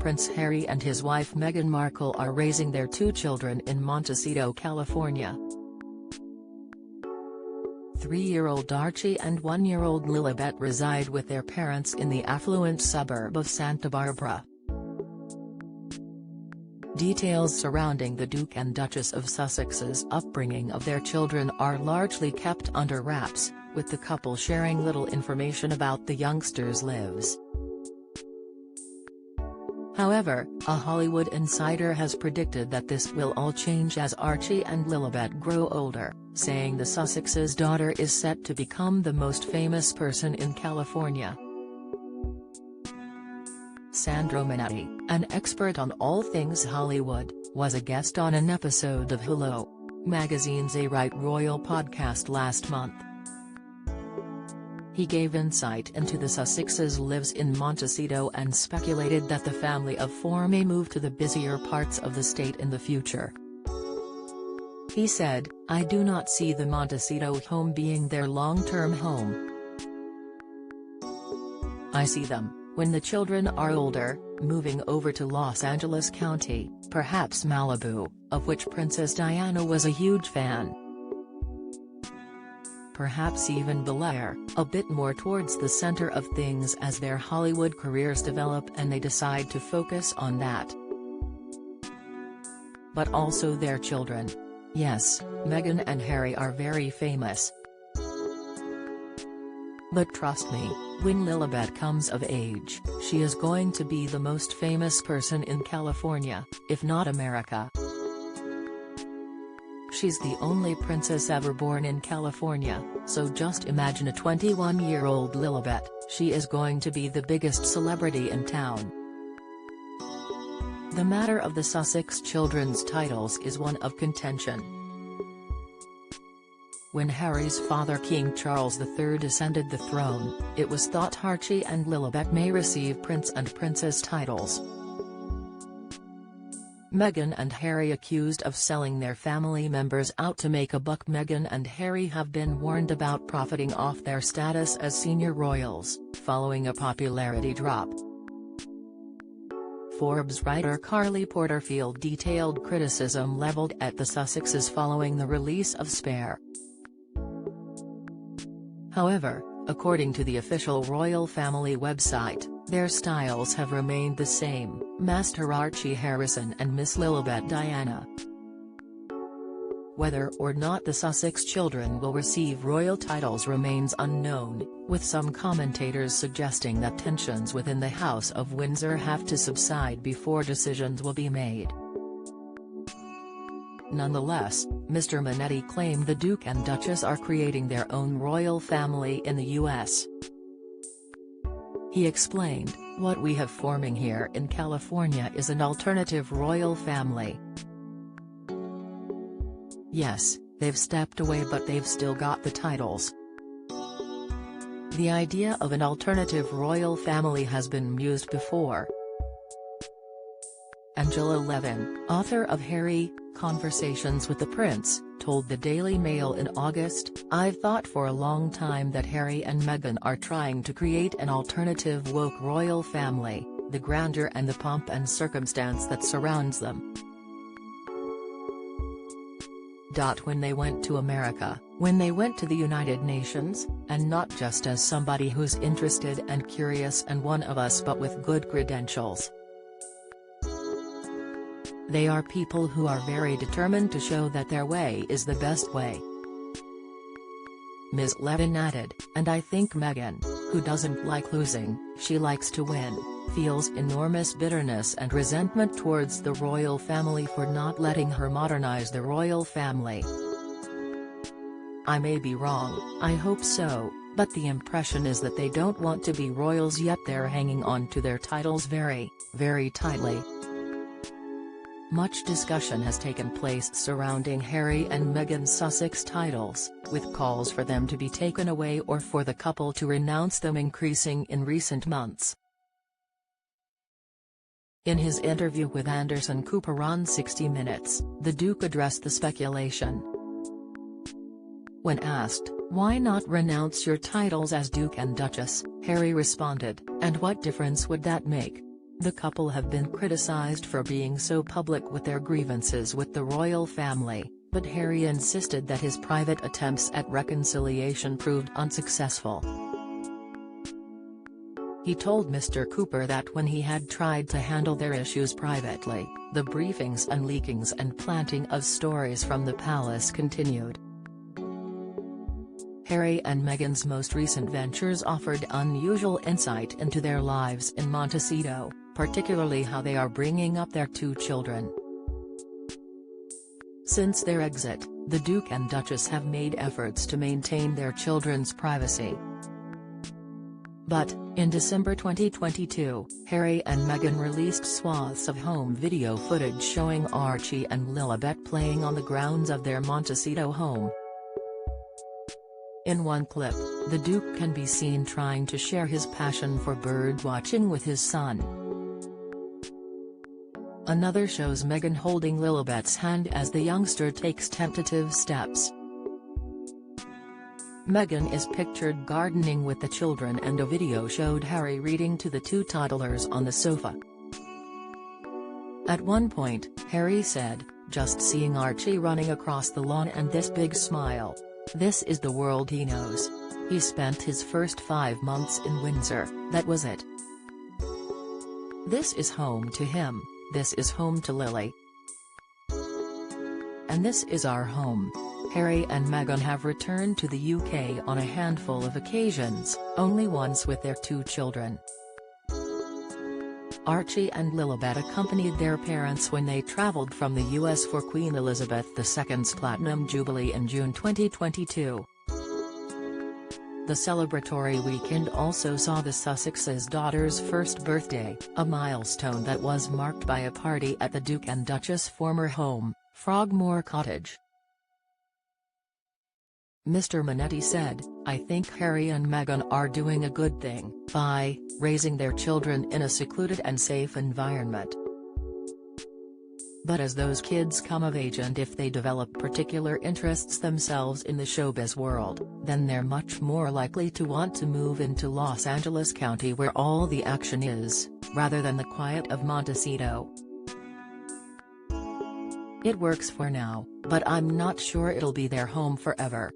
Prince Harry and his wife Meghan Markle are raising their 2 children in Montecito, California. 3-year-old Archie and 1-year-old Lilibet reside with their parents in the affluent suburb of Santa Barbara. Details surrounding the Duke and Duchess of Sussex's upbringing of their children are largely kept under wraps, with the couple sharing little information about the youngsters' lives. However, a Hollywood insider has predicted that this will all change as Archie and Lilibet grow older, saying the Sussex's daughter is set to become the most famous person in California. Sandro Minetti, an expert on all things Hollywood, was a guest on an episode of Hello! Magazine's A Right Royal podcast last month. He gave insight into the Sussexes' lives in Montecito and speculated that the family of 4 may move to the busier parts of the state in the future. He said, "I do not see the Montecito home being their long-term home. I see them, when the children are older, moving over to Los Angeles County, perhaps Malibu, of which Princess Diana was a huge fan. Perhaps even Bel Air, a bit more towards the center of things as their Hollywood careers develop and they decide to focus on that. But also their children. Yes, Meghan and Harry are very famous. But trust me, when Lilibet comes of age, she is going to be the most famous person in California, if not America. She's the only princess ever born in California, so just imagine a 21-year-old Lilibet, she is going to be the biggest celebrity in town." The matter of the Sussex children's titles is one of contention. When Harry's father King Charles III ascended the throne, it was thought Archie and Lilibet may receive Prince and Princess titles. Meghan and Harry accused of selling their family members out to make a buck. Meghan and Harry have been warned about profiting off their status as senior royals, following a popularity drop. Forbes writer Carly Porterfield detailed criticism leveled at the Sussexes following the release of Spare. However, according to the official royal family website, their styles have remained the same, Master Archie Harrison and Miss Lilibet Diana. Whether or not the Sussex children will receive royal titles remains unknown, with some commentators suggesting that tensions within the House of Windsor have to subside before decisions will be made. Nonetheless, Mr. Minetti claimed the Duke and Duchess are creating their own royal family in the U.S. He explained, "What we have forming here in California is an alternative royal family. Yes, they've stepped away but they've still got the titles. The idea of an alternative royal family has been mused before." Angela Levin, author of Harry, Conversations with the Prince, told the Daily Mail in August, "I've thought for a long time that Harry and Meghan are trying to create an alternative woke royal family, the grandeur and the pomp and circumstance that surrounds them. When they went to America, when they went to the United Nations, and not just as somebody who's interested and curious and one of us but with good credentials. They are people who are very determined to show that their way is the best way." Ms. Levin added, "And I think Meghan, who doesn't like losing, she likes to win, feels enormous bitterness and resentment towards the royal family for not letting her modernize the royal family. I may be wrong, I hope so, but the impression is that they don't want to be royals yet. They're hanging on to their titles very, very tightly." Much discussion has taken place surrounding Harry and Meghan's Sussex titles, with calls for them to be taken away or for the couple to renounce them increasing in recent months. In his interview with Anderson Cooper on 60 Minutes, the Duke addressed the speculation. When asked, "Why not renounce your titles as Duke and Duchess?" Harry responded, "And what difference would that make? The couple have been criticized for being so public with their grievances with the royal family, but Harry insisted that his private attempts at reconciliation proved unsuccessful. He told Mr. Cooper that when he had tried to handle their issues privately, the briefings and leakings and planting of stories from the palace continued. Harry and Meghan's most recent ventures offered unusual insight into their lives in Montecito, particularly how they are bringing up their 2 children. Since their exit, the Duke and Duchess have made efforts to maintain their children's privacy. But, in December 2022, Harry and Meghan released swaths of home video footage showing Archie and Lilibet playing on the grounds of their Montecito home. In one clip, the Duke can be seen trying to share his passion for bird-watching with his son. Another shows Meghan holding Lilibet's hand as the youngster takes tentative steps. Meghan is pictured gardening with the children, and a video showed Harry reading to the 2 toddlers on the sofa. At one point, Harry said, "Just seeing Archie running across the lawn and this big smile. This is the world he knows. He spent his first 5 months in Windsor, that was it. This is home to him, this is home to Lily. And this is our home." Harry and Meghan have returned to the UK on a handful of occasions, only once with their 2 children. Archie and Lilibet accompanied their parents when they travelled from the US for Queen Elizabeth II's Platinum Jubilee in June 2022. The celebratory weekend also saw the Sussexes' daughter's first birthday, a milestone that was marked by a party at the Duke and Duchess' former home, Frogmore Cottage. Mr. Manetti said, "I think Harry and Meghan are doing a good thing by raising their children in a secluded and safe environment. But as those kids come of age and if they develop particular interests themselves in the showbiz world, then they're much more likely to want to move into Los Angeles County where all the action is, rather than the quiet of Montecito. It works for now, but I'm not sure it'll be their home forever."